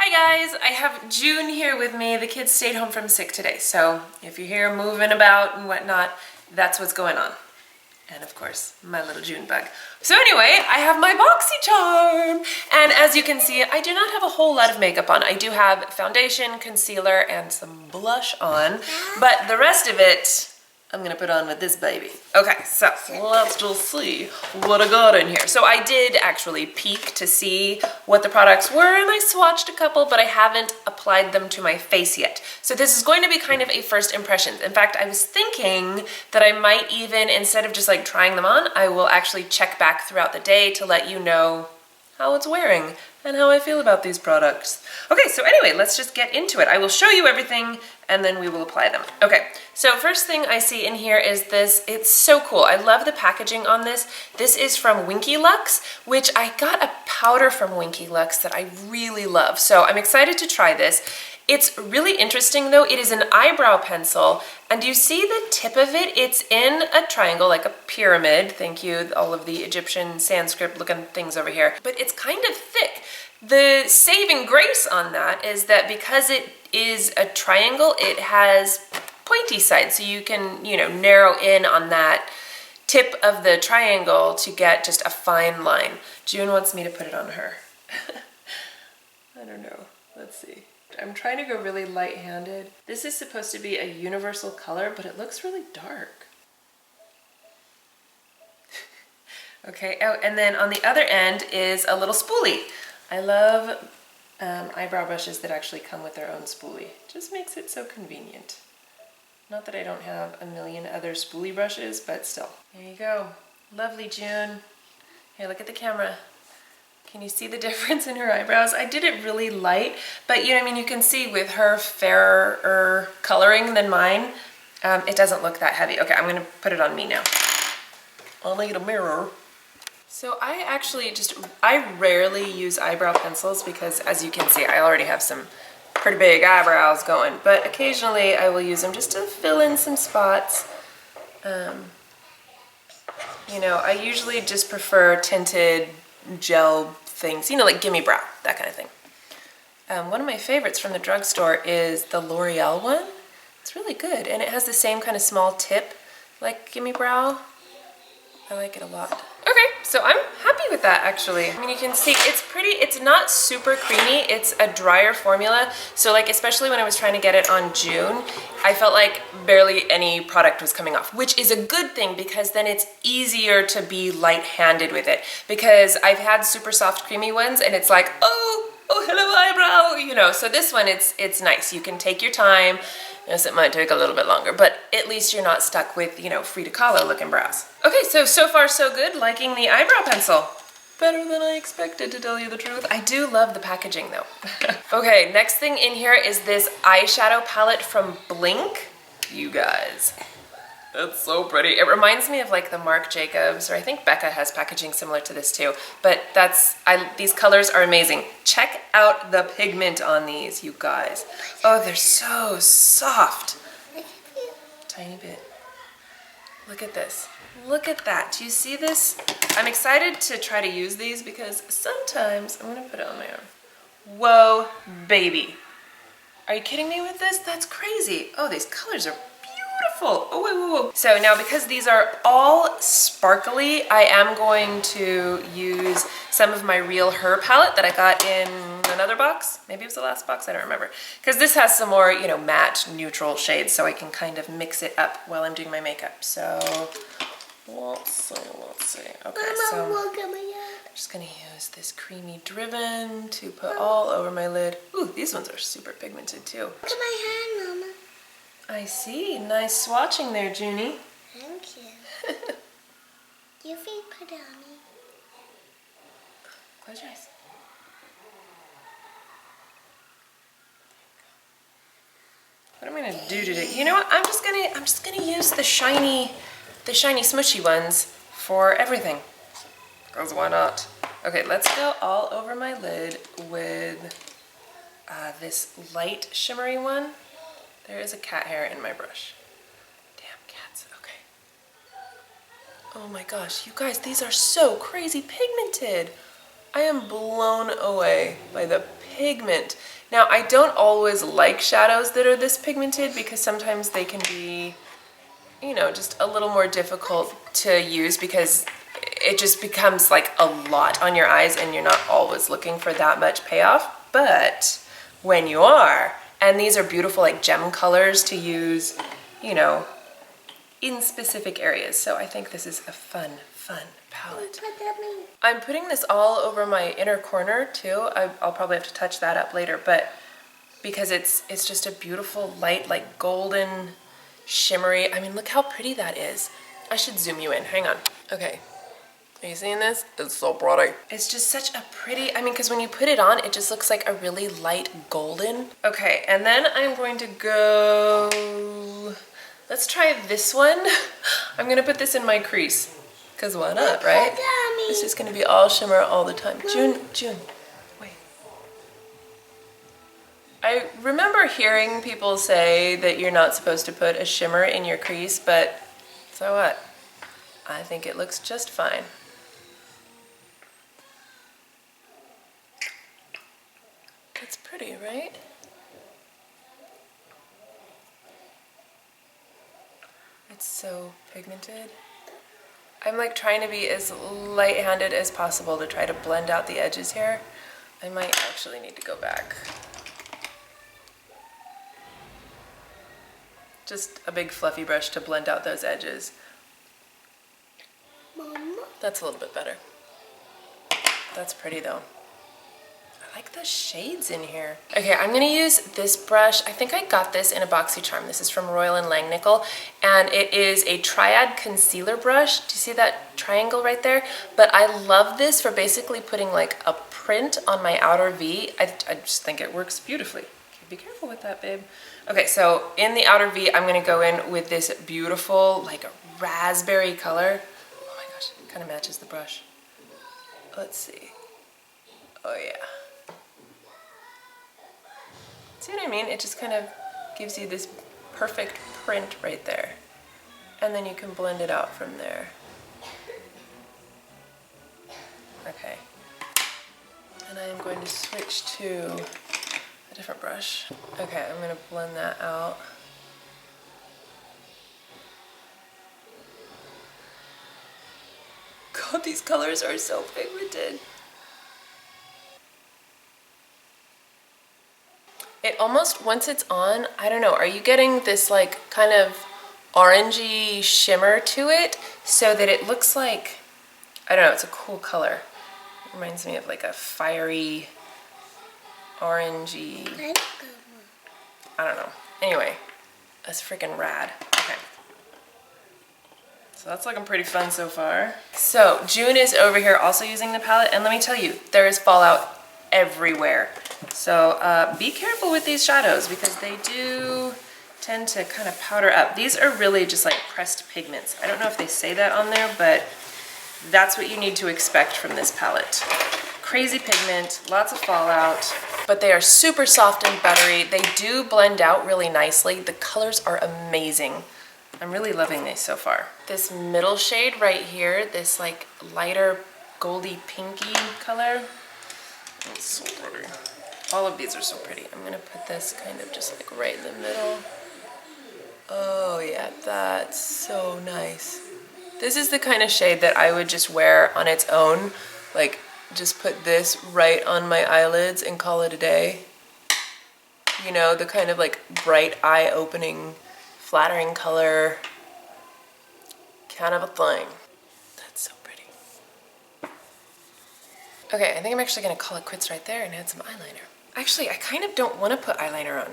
Hi guys, I have June here with me. The kids stayed home from sick today, so if you hear moving about and whatnot, that's what's going on. And of course, my little June bug. So anyway, I have my BoxyCharm, and as you can see, I do not have a whole lot of makeup on. I do have foundation, concealer, and some blush on, but the rest of it, I'm gonna put on with this baby. Okay, so let's just see what I got in here. So I did actually peek to see what the products were, and I swatched a couple, but I haven't applied them to my face yet. So this is going to be kind of a first impression. In fact, I was thinking that I might even, instead of just like trying them on, I will actually check back throughout the day to let you know how it's wearing and how I feel about these products. Okay, so anyway, let's just get into it. I will show you everything and then we will apply them. Okay, so first thing I see in here is this. It's so cool. I love the packaging on this. This is from WinkyLux, which I got a powder from WinkyLux that I really love. So I'm excited to try this. It's really interesting though. It is an eyebrow pencil, and do you see the tip of it? It's in a triangle, like a pyramid. Thank you, all of the Egyptian Sanskrit looking things over here. But it's kind of thick. The saving grace on that is that because it is a triangle, it has pointy sides, so you can, you know, narrow in on that tip of the triangle to get just a fine line. June wants me to put it on her. I don't know. Let's see. I'm trying to go really light-handed. This is supposed to be a universal color, but it looks really dark. Okay, oh, and then on the other end is a little spoolie. I love eyebrow brushes that actually come with their own spoolie. Just makes it so convenient. Not that I don't have a million other spoolie brushes, but still. There you go. Lovely June. Here, look at the camera. Can you see the difference in her eyebrows? I did it really light, but you know, I mean, you can see with her fairer coloring than mine, it doesn't look that heavy. Okay, I'm gonna put it on me now. I'll need a mirror. So I rarely use eyebrow pencils because, as you can see, I already have some pretty big eyebrows going, but occasionally I will use them just to fill in some spots. You know, I usually just prefer tinted gel things, you know, like Gimme Brow, that kind of thing. One of my favorites from the drugstore is the L'Oreal one. It's really good, and it has the same kind of small tip like Gimme Brow. I like it a lot. Okay, so I'm happy with that actually. I mean, you can see it's pretty, it's not super creamy, it's a drier formula. So like, especially when I was trying to get it on June, I felt like barely any product was coming off, which is a good thing because then it's easier to be light-handed with it. Because I've had super soft creamy ones and it's like, oh hello eyebrow, you know. So this one, it's nice. You can take your time. Yes, it might take a little bit longer, but at least you're not stuck with, you know, Frida Kahlo looking brows. Okay, so far so good. Liking the eyebrow pencil. Better than I expected, to tell you the truth. I do love the packaging though. Okay, next thing in here is this eyeshadow palette from Blinc. You guys, it's so pretty. It reminds me of like the Marc Jacobs, or I think Becca has packaging similar to this too, but these colors are amazing. Check out the pigment on these, you guys. Oh, they're so soft. Tiny bit. Look at this. Look at that. Do you see this? I'm excited to try to use these because sometimes, I'm gonna put it on my arm. Whoa, baby. Are you kidding me with this? That's crazy. Oh, these colors are beautiful. Oh, wait, whoa, whoa. So now, because these are all sparkly, I am going to use some of my Real Her palette that I got in another box. Maybe it was the last box, I don't remember. Because this has some more, you know, matte, neutral shades, so I can kind of mix it up while I'm doing my makeup. So, let's see. Okay, so I'm just gonna use this creamy Driven to put all over my lid. Ooh, these ones are super pigmented too. Look at my hand, Mama. I see. Nice swatching there, Junie. Thank you. You feel pretty on me. Close your eyes. What am I gonna do today? You know what? I'm just gonna use the shiny smushy ones for everything. Because why not? Okay, let's go all over my lid with this light shimmery one. There is a cat hair in my brush. Damn cats, okay. Oh my gosh, you guys, these are so crazy pigmented. I am blown away by the pigment. Now, I don't always like shadows that are this pigmented because sometimes they can be, you know, just a little more difficult to use because it just becomes like a lot on your eyes and you're not always looking for that much payoff. But when you are, and these are beautiful like gem colors to use, you know, in specific areas. So I think this is a fun palette. I'm putting this all over my inner corner too. I'll probably have to touch that up later, but because it's just a beautiful light, like golden, shimmery. I mean, look how pretty that is. I should zoom you in, hang on. Okay, are you seeing this? It's so pretty. It's just such a pretty, I mean, because when you put it on, it just looks like a really light golden. Okay, and then I'm going to go, let's try this one. I'm gonna put this in my crease, because why not, right? It's just gonna be all shimmer all the time. June, wait. I remember hearing people say that you're not supposed to put a shimmer in your crease, but so what? I think it looks just fine. It's pretty, right? It's so pigmented. I'm like trying to be as light-handed as possible to try to blend out the edges here. I might actually need to go back. Just a big fluffy brush to blend out those edges. Mama. That's a little bit better. That's pretty though. I like the shades in here. Okay, I'm gonna use this brush. I think I got this in a BoxyCharm. This is from Royal and Langnickel, and it is a triad concealer brush. Do you see that triangle right there? But I love this for basically putting like a print on my outer V. I just think it works beautifully. Okay, be careful with that, babe. Okay, so in the outer V, I'm gonna go in with this beautiful, like raspberry color. Oh my gosh, it kind of matches the brush. Let's see. Oh yeah. See what I mean? It just kind of gives you this perfect print right there. And then you can blend it out from there. Okay. And I am going to switch to a different brush. Okay, I'm going to blend that out. God, these colors are so pigmented. It almost, once it's on, I don't know, are you getting this like kind of orangey shimmer to it so that it looks like, I don't know, it's a cool color. It reminds me of like a fiery, orangey, I don't know. Anyway, that's freaking rad. Okay. So that's looking pretty fun so far. So June is over here also using the palette, and let me tell you, there is fallout everywhere. So be careful with these shadows because they do tend to kind of powder up. These are really just like pressed pigments. I don't know if they say that on there, but that's what you need to expect from this palette. Crazy pigment, lots of fallout, but they are super soft and buttery. They do blend out really nicely. The colors are amazing. I'm really loving these so far. This middle shade right here, this like lighter goldy pinky color, it's so pretty. All of these are so pretty. I'm gonna put this kind of just like right in the middle. Oh yeah, that's so nice. This is the kind of shade that I would just wear on its own. Like just put this right on my eyelids and call it a day. You know, the kind of like bright eye-opening, flattering color kind of a thing. That's so pretty. Okay, I think I'm actually gonna call it quits right there and add some eyeliner. Actually, I kind of don't want to put eyeliner on,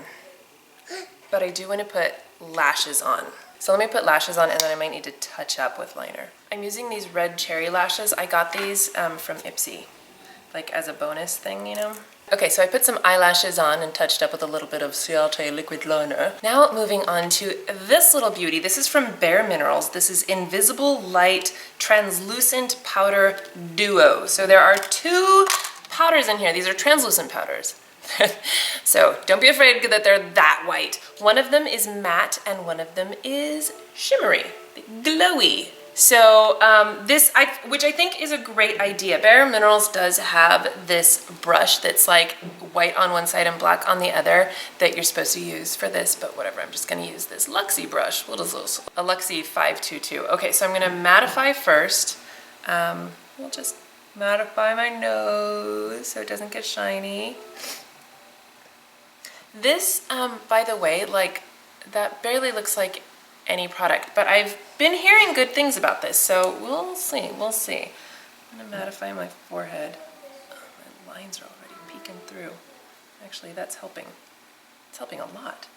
but I do want to put lashes on. So let me put lashes on and then I might need to touch up with liner. I'm using these red cherry lashes. I got these from Ipsy, like as a bonus thing, you know? Okay, so I put some eyelashes on and touched up with a little bit of Ciate liquid liner. Now moving on to this little beauty. This is from bareMinerals. This is Invisible Light Translucent Powder Duo. So there are two powders in here. These are translucent powders. So don't be afraid that they're that white. One of them is matte and one of them is shimmery, glowy. So which I think is a great idea. bareMinerals does have this brush that's like white on one side and black on the other that you're supposed to use for this, but whatever, I'm just gonna use this Luxie brush. What is this? A Luxie 522. Okay, so I'm gonna mattify first. We'll just mattify my nose so it doesn't get shiny. This, by the way, like, that barely looks like any product, but I've been hearing good things about this, so we'll see, we'll see. I'm gonna mattify my forehead. Oh, my lines are already peeking through. Actually, that's helping. It's helping a lot.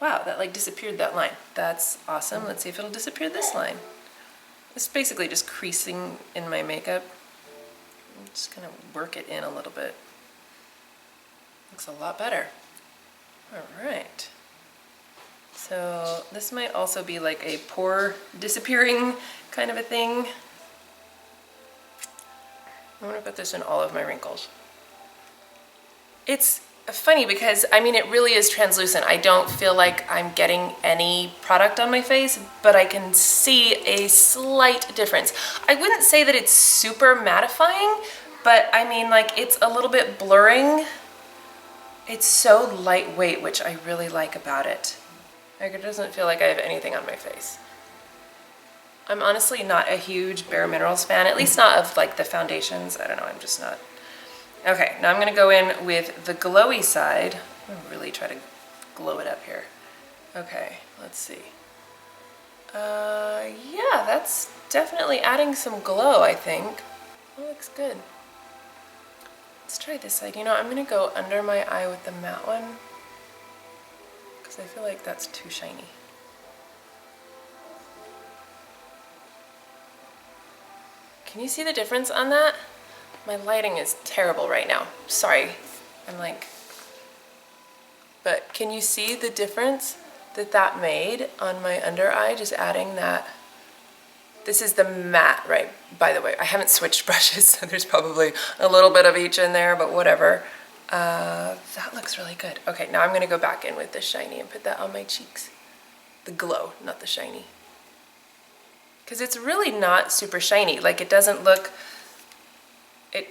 Wow, that like disappeared that line. That's awesome. Let's see if it'll disappear this line. It's basically just creasing in my makeup. I'm just gonna work it in a little bit. Looks a lot better. All right. So this might also be like a pore disappearing kind of a thing. I'm gonna put this in all of my wrinkles. It's funny because, I mean, it really is translucent. I don't feel like I'm getting any product on my face, but I can see a slight difference. I wouldn't say that it's super mattifying, but I mean, like, it's a little bit blurring. It's so lightweight, which I really like about it. Like, it doesn't feel like I have anything on my face. I'm honestly not a huge bareMinerals fan, at least not of like the foundations. I don't know, I'm just not. Okay, now I'm gonna go in with the glowy side. I'm gonna really try to glow it up here. Okay, let's see. Yeah, that's definitely adding some glow, I think. That looks good. Let's try this side. You know, I'm gonna go under my eye with the matte one because I feel like that's too shiny. Can you see the difference on that? My lighting is terrible right now. Sorry. I'm like, but can you see the difference that that made on my under eye? Just adding that. This is the matte, right? By the way, I haven't switched brushes, so there's probably a little bit of each in there, but whatever. That looks really good. Okay, now I'm gonna go back in with the shiny and put that on my cheeks. The glow, not the shiny. Because it's really not super shiny. Like, it doesn't look, it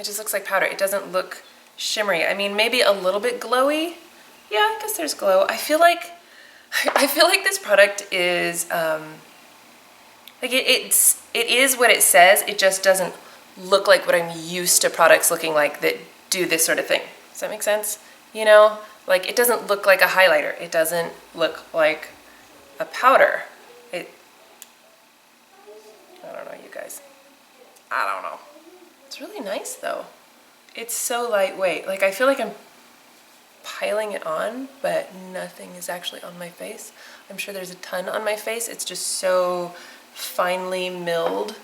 just looks like powder. It doesn't look shimmery. I mean, maybe a little bit glowy. Yeah, I guess there's glow. I feel like this product is, like it is what it says. It just doesn't look like what I'm used to products looking like that do this sort of thing. Does that make sense? You know, like, it doesn't look like a highlighter. It doesn't look like a powder. I don't know, you guys. I don't know. It's really nice though. It's so lightweight. Like, I feel like I'm piling it on, but nothing is actually on my face. I'm sure there's a ton on my face. It's just so finely milled.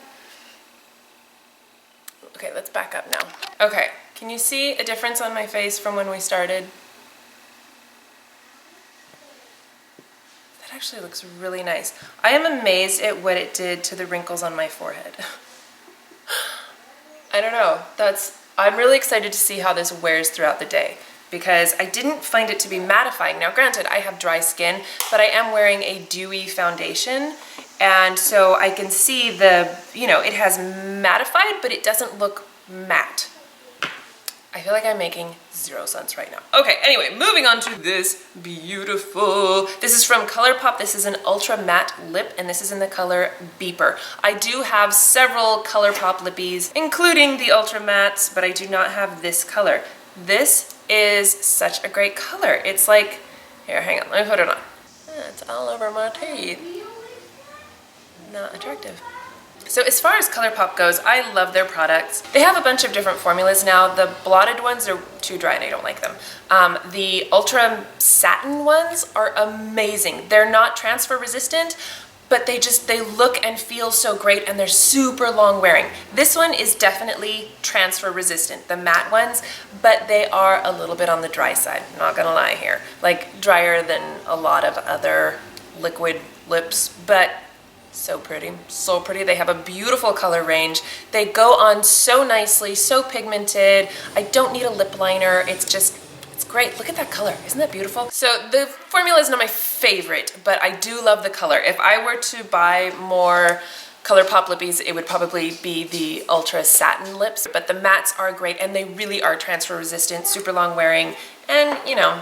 Okay, let's back up now. Okay, can you see a difference on my face from when we started? That actually looks really nice. I am amazed at what it did to the wrinkles on my forehead. I don't know, I'm really excited to see how this wears throughout the day because I didn't find it to be mattifying. Now granted, I have dry skin, but I am wearing a dewy foundation, and so I can see it has mattified, but it doesn't look matte. I feel like I'm making zero sense right now. Okay, anyway, moving on to this beautiful, this is from ColourPop. This is an ultra matte lip, and this is in the color Beeper. I do have several ColourPop lippies, including the ultra mattes, but I do not have this color. This is such a great color. It's like, here, hang on, let me put it on. It's all over my teeth. Not attractive. So as far as ColourPop goes, I love their products. They have a bunch of different formulas now. The blotted ones are too dry and I don't like them. The ultra satin ones are amazing. They're not transfer resistant, but they look and feel so great, and they're super long wearing. This one is definitely transfer resistant, the matte ones, but they are a little bit on the dry side, not gonna lie here. Like, drier than a lot of other liquid lips, but so pretty, so pretty. They have a beautiful color range. They go on so nicely, so pigmented. I don't need a lip liner. It's great. Look at that color. Isn't that beautiful? So the formula is not my favorite, but I do love the color. If I were to buy more ColourPop lippies, it would probably be the Ultra Satin lips, but the mattes are great and they really are transfer resistant, super long wearing, and you know,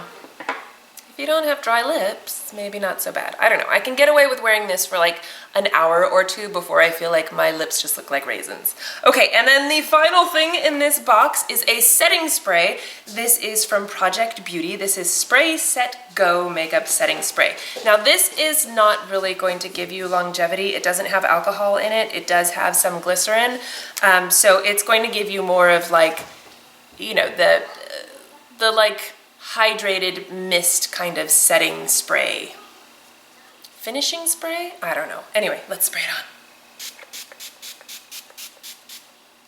if you don't have dry lips, maybe not so bad. I don't know. I can get away with wearing this for like an hour or two before I feel like my lips just look like raisins. Okay, and then the final thing in this box is a setting spray. This is from Project Beauty. This is Spray Set Go Makeup Setting Spray. Now this is not really going to give you longevity. It doesn't have alcohol in it. It does have some glycerin. So it's going to give you more of like, you know, the like hydrated mist kind of setting spray. Finishing spray? I don't know. Anyway, let's spray it on.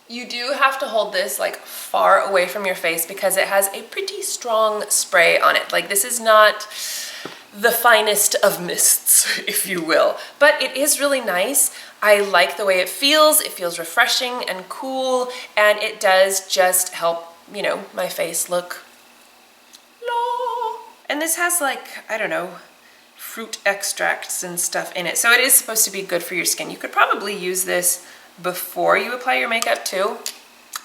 You do have to hold this like far away from your face because it has a pretty strong spray on it. Like this is not the finest of mists, if you will, but it is really nice. I like the way it feels. It feels refreshing and cool, and it does just help, you know, my face look. And this has like, I don't know, fruit extracts and stuff in it. So it is supposed to be good for your skin. You could probably use this before you apply your makeup too.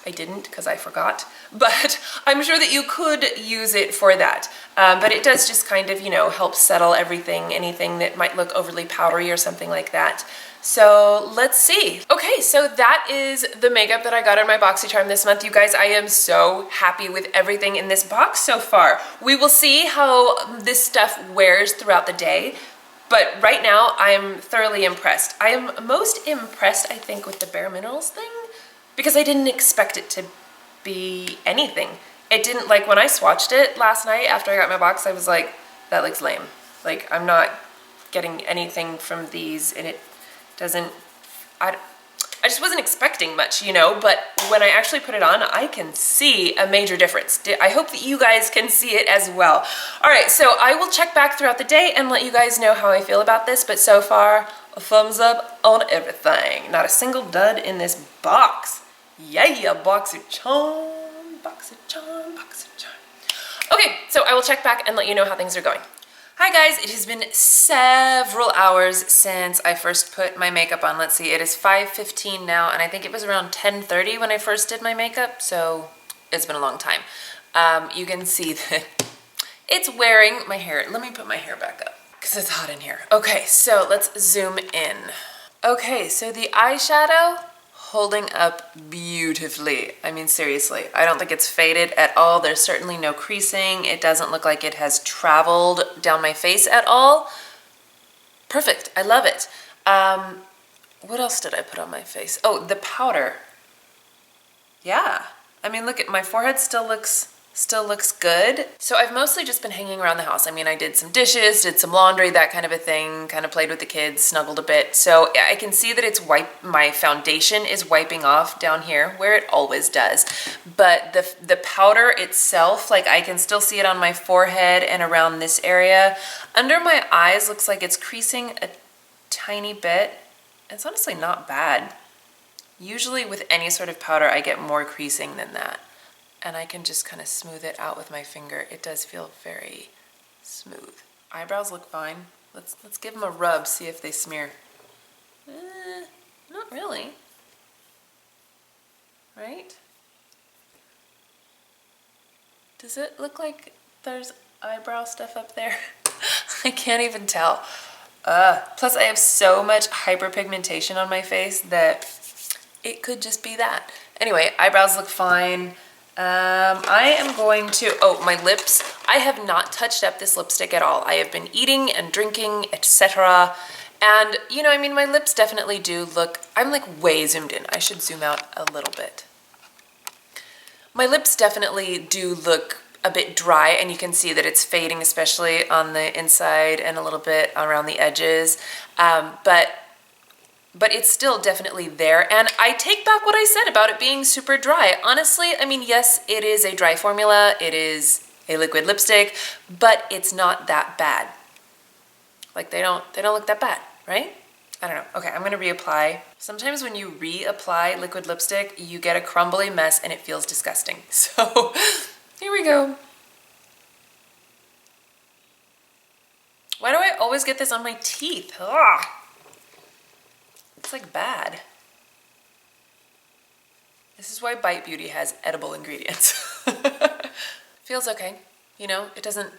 I didn't because I forgot, but I'm sure that you could use it for that. But it does just kind of, you know, help settle everything, anything that might look overly powdery or something like that. So let's see. Okay, so that is the makeup that I got on my BoxyCharm this month. You guys, I am so happy with everything in this box so far. We will see how this stuff wears throughout the day, but right now I'm thoroughly impressed. I am most impressed, I think, with the bareMinerals thing because I didn't expect it to be anything. It didn't, like when I swatched it last night after I got my box, I was like, that looks lame. Like I'm not getting anything from these, and it doesn't, I just wasn't expecting much, you know, but when I actually put it on, I can see a major difference. I hope that you guys can see it as well. All right, so I will check back throughout the day and let you guys know how I feel about this, but so far, a thumbs up on everything. Not a single dud in this box. Yeah, BoxyCharm, BoxyCharm, BoxyCharm. Okay, so I will check back and let you know how things are going. Hi guys, it has been several hours since I first put my makeup on. Let's see, it is 5:15 now, and I think it was around 10:30 when I first did my makeup, so it's been a long time. You can see that it's wearing my hair. Let me put my hair back up because it's hot in here. Okay, so let's zoom in. Okay, so the eyeshadow holding up beautifully. I mean, seriously, I don't think it's faded at all. There's certainly no creasing. It doesn't look like it has traveled down my face at all. Perfect, I love it. What else did I put on my face? Oh, the powder. Yeah, I mean, look at my forehead still looks good. So I've mostly just been hanging around the house. I mean, I did some dishes, did some laundry, that kind of a thing, kind of played with the kids, snuggled a bit. So I can see that it's my foundation is wiping off down here where it always does. But the powder itself, like I can still see it on my forehead and around this area. Under my eyes looks like it's creasing a tiny bit. It's honestly not bad. Usually with any sort of powder, I get more creasing than that. And I can just kind of smooth it out with my finger. It does feel very smooth. Eyebrows look fine. Let's give them a rub, see if they smear. Not really. Right? Does it look like there's eyebrow stuff up there? I can't even tell. Plus I have so much hyperpigmentation on my face that it could just be that. Anyway, eyebrows look fine. I am going to, my lips. I have not touched up this lipstick at all. I have been eating and drinking, etc. And, you know, I mean, my lips definitely do look, I'm like way zoomed in. I should zoom out a little bit. My lips definitely do look a bit dry, and you can see that it's fading, especially on the inside and a little bit around the edges. But it's still definitely there, and I take back what I said about it being super dry. Honestly, I mean, yes, it is a dry formula, it is a liquid lipstick, but it's not that bad. Like they don't look that bad, right? I don't know. Okay, I'm gonna reapply. Sometimes when you reapply liquid lipstick, you get a crumbly mess and it feels disgusting. So here we go. always get this on my teeth. Ugh. It's like bad. This is why Bite Beauty has edible ingredients. Feels okay. You know, it doesn't...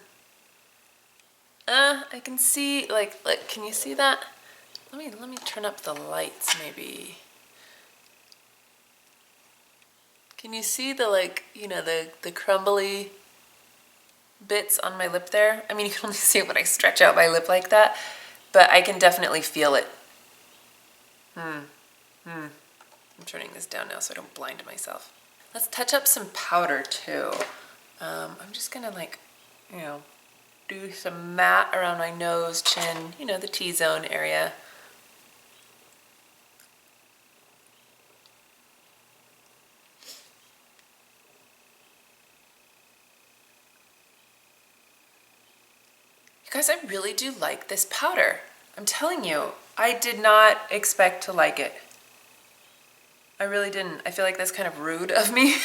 I can see, like, look, can you see that? Let me turn up the lights, maybe. Can you see the, like, you know, the crumbly bits on my lip there? I mean, you can only see it when I stretch out my lip like that, but I can definitely feel it. I'm turning this down now so I don't blind myself. Let's touch up some powder too. I'm just gonna, like, you know, do some matte around my nose, chin, you know, the T-zone area. You guys, I really do like this powder. I'm telling you, I did not expect to like it. I really didn't. I feel like that's kind of rude of me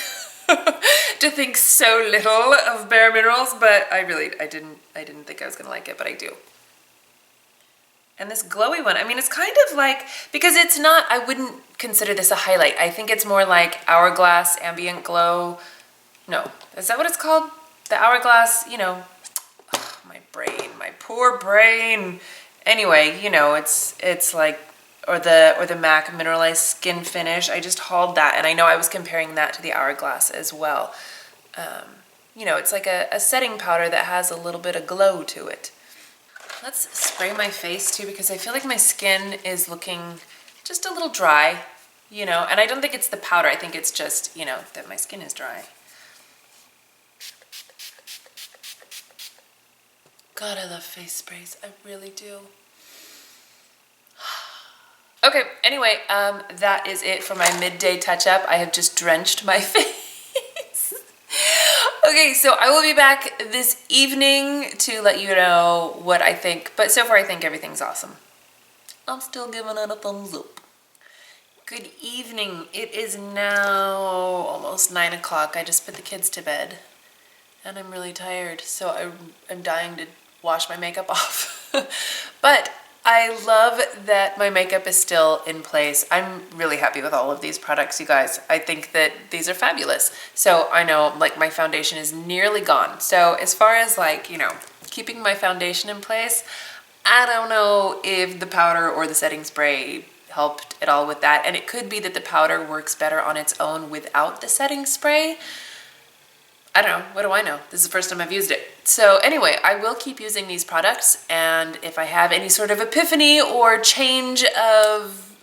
to think so little of bareMinerals, but I didn't think I was gonna like it, but I do. And this glowy one, I mean, it's kind of like, because it's not, I wouldn't consider this a highlight. I think it's more like Hourglass Ambient Glow. No, is that what it's called? The Hourglass, you know, ugh, my brain, my poor brain. Anyway, you know, it's like, or the MAC Mineralized Skin Finish. I just hauled that, and I know I was comparing that to the Hourglass as well. You know, it's like a setting powder that has a little bit of glow to it. Let's spray my face too, because I feel like my skin is looking just a little dry, you know, and I don't think it's the powder. I think it's just, you know, that my skin is dry. God, I love face sprays. I really do. Okay, anyway, that is it for my midday touch-up. I have just drenched my face. Okay, so I will be back this evening to let you know what I think, but so far I think everything's awesome. I'm still giving it a thumbs up. Good evening. It is now almost 9 o'clock. I just put the kids to bed, and I'm really tired, so I'm dying to wash my makeup off. But I love that my makeup is still in place. I'm really happy with all of these products, you guys. I think that these are fabulous. So I know, like, my foundation is nearly gone. So as far as, like, you know, keeping my foundation in place, I don't know if the powder or the setting spray helped at all with that. And it could be that the powder works better on its own without the setting spray. I don't know, what do I know? This is the first time I've used it. So anyway, I will keep using these products, and if I have any sort of epiphany or change of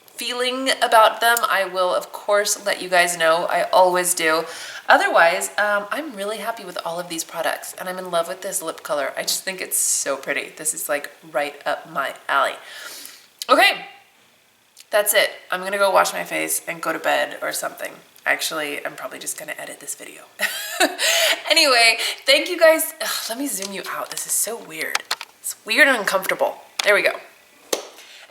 feeling about them, I will of course let you guys know. I always do. Otherwise, I'm really happy with all of these products, and I'm in love with this lip color. I just think it's so pretty. This is like right up my alley. Okay, that's it. I'm gonna go wash my face and go to bed or something. Actually, I'm probably just gonna edit this video. Anyway, thank you guys. Ugh, let me zoom you out. This is so weird. It's weird and uncomfortable. There we go.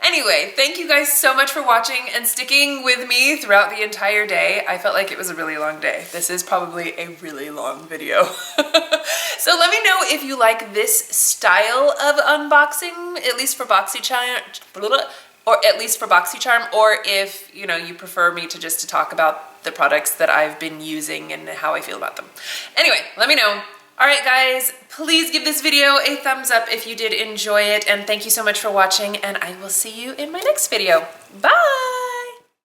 Anyway, thank you guys so much for watching and sticking with me throughout the entire day. I felt like it was a really long day. This is probably a really long video. So let me know if you like this style of unboxing, at least for BoxyCharm, or if, you know, you prefer me to just talk about the products that I've been using and how I feel about them. Anyway, let me know. All right, guys, please give this video a thumbs up if you did enjoy it, and thank you so much for watching, and I will see you in my next video. Bye!